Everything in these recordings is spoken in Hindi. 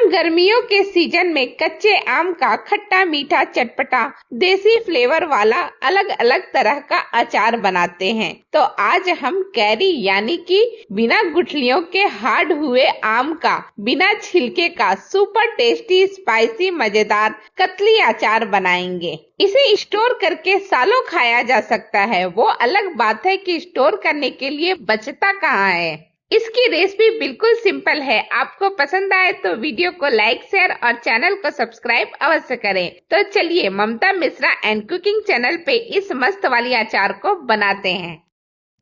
गर्मियों के सीजन में कच्चे आम का खट्टा मीठा चटपटा देसी फ्लेवर वाला अलग अलग तरह का अचार बनाते हैं। तो आज हम कैरी यानी कि बिना गुठलियों के हार्ड हुए आम का बिना छिलके का सुपर टेस्टी स्पाइसी मजेदार कतली अचार बनाएंगे। इसे स्टोर करके सालों खाया जा सकता है। वो अलग बात है कि स्टोर करने के लिए बचता कहाँ है। इसकी रेसिपी बिल्कुल सिंपल है। आपको पसंद आए तो वीडियो को लाइक शेयर और चैनल को सब्सक्राइब अवश्य करें। तो चलिए ममता मिश्रा एंड कुकिंग चैनल पे इस मस्त वाली अचार को बनाते हैं।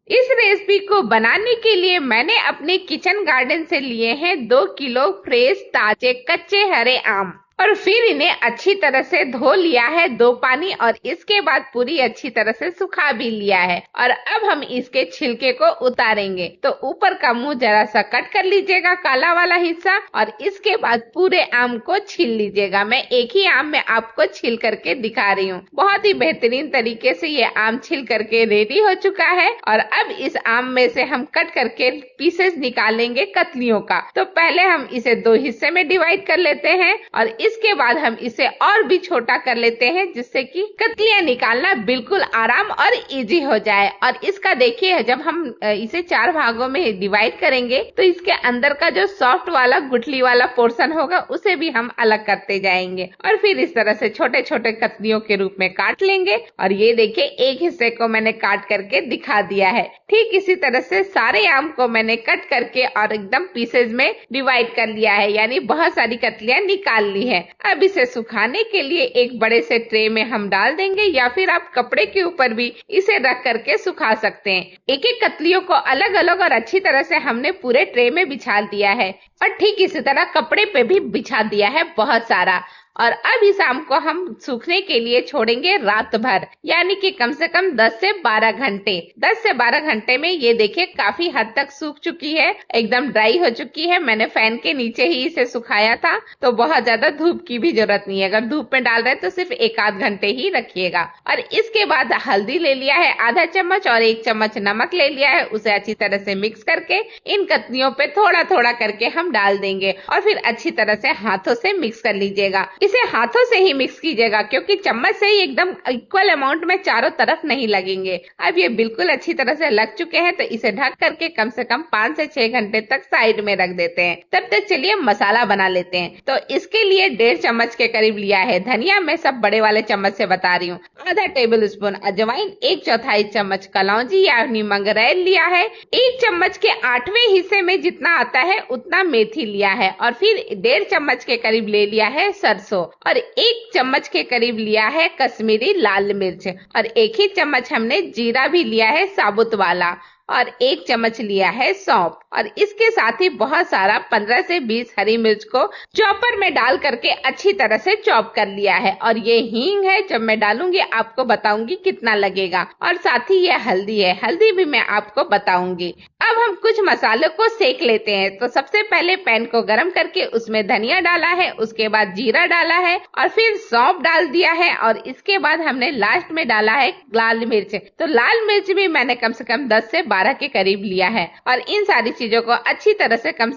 इस रेसिपी को बनाने के लिए मैंने अपने किचन गार्डन से लिए हैं 2 किलो फ्रेश ताजे कच्चे हरे आम और फिर इन्हें अच्छी तरह से धो लिया है 2 पानी और इसके बाद पूरी अच्छी तरह से सुखा भी लिया है। और अब हम इसके छिलके को उतारेंगे। तो ऊपर का मुंह जरा सा कट कर लीजिएगा, काला वाला हिस्सा, और इसके बाद पूरे आम को छील लीजिएगा। मैं एक ही आम में आपको छील करके दिखा रही हूँ। बहुत ही बेहतरीन तरीके से ये आम छील करके रेडी हो चुका है। और अब इस आम में से हम कट करके पीसेस निकालेंगे कतलियों का। तो पहले हम इसे 2 हिस्से में डिवाइड कर लेते हैं और इसके बाद हम इसे और भी छोटा कर लेते हैं जिससे कि कतलियां निकालना बिल्कुल आराम और इजी हो जाए। और इसका देखिए, जब हम इसे 4 भागों में डिवाइड करेंगे तो इसके अंदर का जो सॉफ्ट वाला गुठली वाला पोर्शन होगा उसे भी हम अलग करते जाएंगे और फिर इस तरह से छोटे छोटे कतलियों के रूप में काट लेंगे। और ये देखिए, एक हिस्से को मैंने काट करके दिखा दिया है। ठीक इसी तरह से सारे आम को मैंने कट करके और एकदम पीसेज में डिवाइड कर लिया है, यानी बहुत सारी कतलियां निकाल ली है। अब इसे सुखाने के लिए एक बड़े से ट्रे में हम डाल देंगे या फिर आप कपड़े के ऊपर भी इसे रख करके सुखा सकते हैं। एक एक कतलियों को अलग अलग और अच्छी तरह से हमने पूरे ट्रे में बिछा दिया है और ठीक इसी तरह कपड़े पे भी बिछा दिया है बहुत सारा। और अब इस आम को हम सूखने के लिए छोड़ेंगे रात भर, यानी कि कम से कम 10 से 12 घंटे। 10 से 12 घंटे में ये देखिए काफी हद तक सूख चुकी है, एकदम ड्राई हो चुकी है। मैंने फैन के नीचे ही इसे सुखाया था, तो बहुत ज्यादा धूप की भी जरूरत नहीं है। अगर धूप में डाल रहे तो सिर्फ 1 आध घंटे ही रखिएगा। और इसके बाद हल्दी ले लिया है आधा चम्मच और 1 चम्मच नमक ले लिया है। उसे अच्छी तरह से मिक्स करके इन कतलियों पे थोड़ा थोड़ा करके हम डाल देंगे और फिर अच्छी तरह से हाथों से मिक्स कर लीजिएगा। इसे हाथों से ही मिक्स कीजिएगा क्योंकि चम्मच से ही एकदम इक्वल अमाउंट में चारों तरफ नहीं लगेंगे। अब ये बिल्कुल अच्छी तरह से लग चुके हैं, तो इसे ढक करके कम से कम 5 से 6 घंटे तक साइड में रख देते हैं। तब तक चलिए मसाला बना लेते हैं। तो इसके लिए 1.5 चम्मच के करीब लिया है धनिया। मैं सब बड़े वाले चम्मच से बता रही हूँ। आधा टेबल स्पून अजवाइन, 1/4 चम्मच कलौंजी यानी मंगरेल लिया है। 1 चम्मच के 8वें हिस्से में जितना आता है उतना मेथी लिया है और फिर 1.5 चम्मच के करीब ले लिया है सरसों और 1 चम्मच के करीब लिया है कश्मीरी लाल मिर्च और 1 ही चम्मच हमने जीरा भी लिया है साबुत वाला और 1 चम्मच लिया है सौंफ। और इसके साथ ही बहुत सारा 15 से 20 हरी मिर्च को चॉपर में डाल करके अच्छी तरह से चॉप कर लिया है। और ये हींग है, जब मैं डालूंगी आपको बताऊंगी कितना लगेगा। और साथ ही ये हल्दी है, हल्दी भी मैं आपको बताऊंगी। अब हम कुछ मसालों को सेक लेते हैं। तो सबसे पहले पैन को गरम करके उसमें धनिया डाला है, उसके बाद जीरा डाला है और फिर सौंफ डाल दिया है और इसके बाद हमने लास्ट में डाला है लाल मिर्च। तो लाल मिर्च भी मैंने कम से कम 10 से 12 के करीब लिया है। और इन सारी चीजों को अच्छी तरह से कम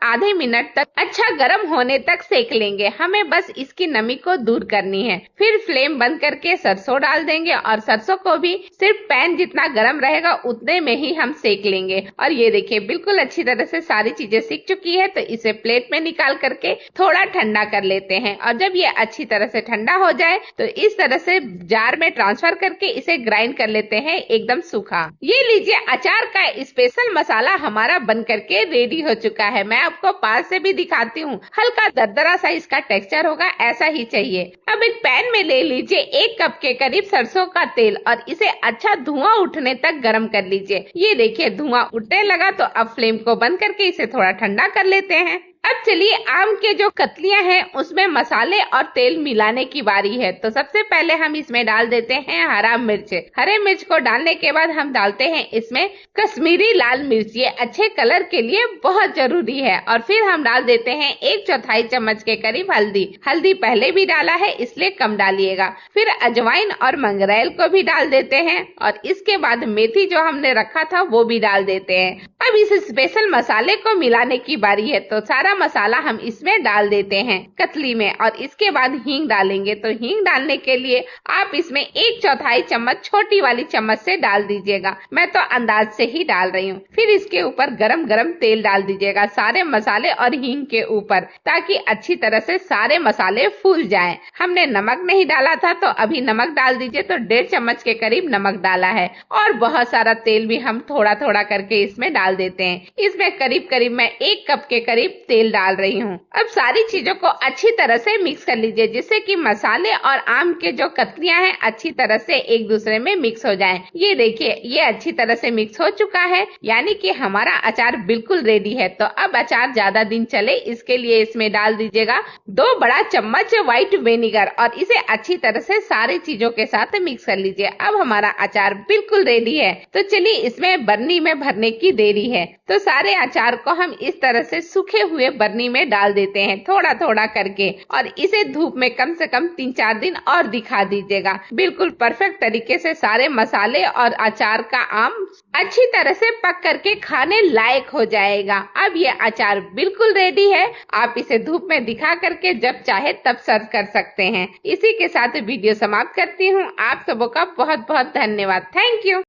आधे मिनट तक अच्छा गर्म होने तक सेक लेंगे। हमें बस इसकी नमी को दूर करनी है। फिर फ्लेम बंद करके सरसों डाल देंगे और सरसों को भी सिर्फ पैन जितना गर्म रहेगा उतने में ही हम सेक लेंगे। और ये देखिए बिल्कुल अच्छी तरह से सारी चीजें सीख चुकी है। तो इसे प्लेट में निकाल करके थोड़ा ठंडा कर लेते हैं और जब ये अच्छी तरह से ठंडा हो जाए तो इस तरह से जार में ट्रांसफर करके इसे ग्राइंड कर लेते हैं एकदम सूखा। ये लीजिए, अचार का स्पेशल मसाला हमारा बन करके रेडी हो चुका है। मैं आपको पास से भी दिखाती हूँ। हल्का दरदरा सा इसका टेक्सचर होगा, ऐसा ही चाहिए। अब एक पैन में ले लीजिए 1 कप के करीब सरसों का तेल और इसे अच्छा धुआं उठने तक गर्म कर लीजिए। ये देखिए धुआं उठने लगा, तो अब फ्लेम को बंद करके इसे थोड़ा ठंडा कर लेते हैं। अब चलिए आम के जो कतलियां हैं उसमें मसाले और तेल मिलाने की बारी है। तो सबसे पहले हम इसमें डाल देते हैं हरा मिर्च। हरे मिर्च को डालने के बाद हम डालते हैं इसमें कश्मीरी लाल मिर्च। ये अच्छे कलर के लिए बहुत जरूरी है। और फिर हम डाल देते हैं 1/4 चम्मच के करीब हल्दी। हल्दी पहले भी डाला है इसलिए कम डालिएगा। फिर अजवाइन और मंगरेल को भी डाल देते हैं और इसके बाद मेथी जो हमने रखा था वो भी डाल देते हैं। अब इस स्पेशल मसाले को मिलाने की बारी है। तो सारा सारा मसाला हम इसमें डाल देते हैं कतली में, और इसके बाद हींग डालेंगे। तो हींग डालने के लिए आप इसमें 1/4 चम्मच छोटी वाली चम्मच से डाल दीजिएगा, मैं तो अंदाज से ही डाल रही हूँ। फिर इसके ऊपर गरम गरम तेल डाल दीजिएगा सारे मसाले और हींग के ऊपर, ताकि अच्छी तरह से सारे मसाले फूल जाएं। हमने नमक नहीं डाला था तो अभी नमक डाल दीजिए। तो 1.5 चम्मच के करीब नमक डाला है, और बहुत सारा तेल भी हम थोड़ा थोड़ा करके इसमें डाल देते हैं। इसमें करीब करीब मैं 1 कप के करीब तेल डाल रही हूँ। अब सारी चीजों को अच्छी तरह से मिक्स कर लीजिए, जिससे कि मसाले और आम के जो कतलियां हैं अच्छी तरह से एक दूसरे में मिक्स हो जाएं। ये देखिए, ये अच्छी तरह से मिक्स हो चुका है, यानी कि हमारा अचार बिल्कुल रेडी है। तो अब अचार ज्यादा दिन चले, इसके लिए इसमें डाल दीजिएगा 2 बड़ा चम्मच व्हाइट विनेगर, और इसे अच्छी तरह से सारी चीजों के साथ मिक्स कर लीजिए। अब हमारा अचार बिल्कुल रेडी है। तो चलिए इसमें बरनी में भरने की देरी है। तो सारे अचार को हम इस तरह से सूखे हुए बरनी में डाल देते हैं थोड़ा थोड़ा करके, और इसे धूप में कम से कम 3-4 दिन और दिखा दीजिएगा। बिल्कुल परफेक्ट तरीके से सारे मसाले और अचार का आम अच्छी तरह से पक करके खाने लायक हो जाएगा। अब ये अचार बिल्कुल रेडी है। आप इसे धूप में दिखा करके जब चाहे तब सर्व कर सकते हैं। इसी के साथ वीडियो समाप्त करती हूँ। आप सबों का बहुत बहुत धन्यवाद। Thank you.